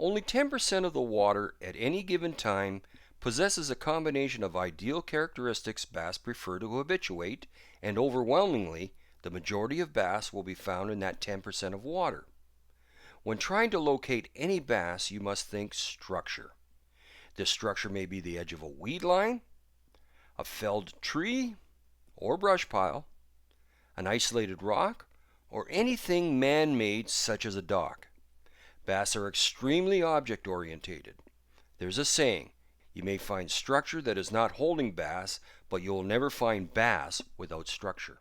Only 10% of the water at any given time possesses a combination of ideal characteristics bass prefer to habituate, and overwhelmingly, the majority of bass will be found in that 10% of water. When trying to locate any bass, you must think structure. This structure may be the edge of a weed line, a felled tree or brush pile, an isolated rock, or anything man-made such as a dock. Bass are extremely object-orientated. There's a saying, you may find structure that is not holding bass, but you will never find bass without structure.